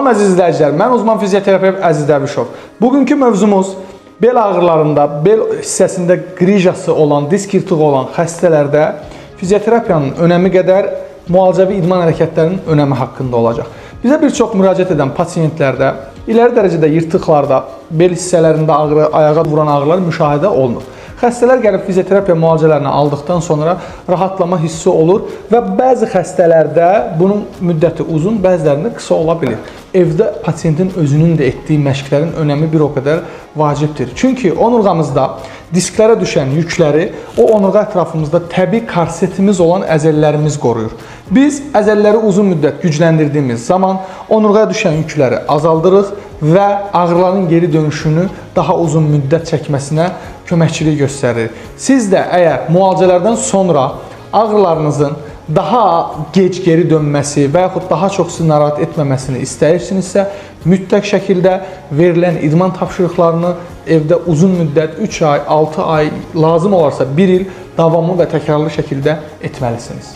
Salam əziz izləyicilər, mən uzman fizioterapeut Əziz Dəvişov. Bugünkü mövzumuz bel ağrılarında, bel hissəsində qrijası olan, disk yırtığı olan xəstələrdə fizioterapiyanın önəmi qədər müalicəvi idman hərəkətlərinin önəmi haqqında olacaq. Bizə bir çox müraciət edən pasientlərdə iləri dərəcədə yırtıqlarda, bel hissələrində ağrı, ayağa vuran ağrılar müşahidə olunur. Xəstələr gəlib fizioterapiya müalicələrini aldıqdan sonra rahatlama hissi olur və bəzi xəstələrdə bunun müddəti uzun, bəzilərində qısa ola bilir. Evdə pasiyentin özünün də etdiyi məşqlərin önəmi bir o qədər vacibdir. Çünki onurğamızda disklərə düşən yükləri o onurğa ətrafımızda təbii korsetimiz olan əzələlərimiz qoruyur. Biz əzələləri uzun müddət gücləndirdiyimiz zaman onurğaya düşən yükləri azaldırıq və ağrıların geri dönüşünü daha uzun müddət çəkməsinə köməkçilik göstərir. Siz də əgər müalicələrdən sonra ağrılarınızın daha gec geri dönməsi və yaxud daha çox sizi narahat etməməsini istəyirsinizsə, mütləq şəkildə verilən idman tapşırıqlarını evdə uzun müddət 3 ay, 6 ay, lazım olarsa 1 il davamlı və təkrarlı şəkildə etməlisiniz.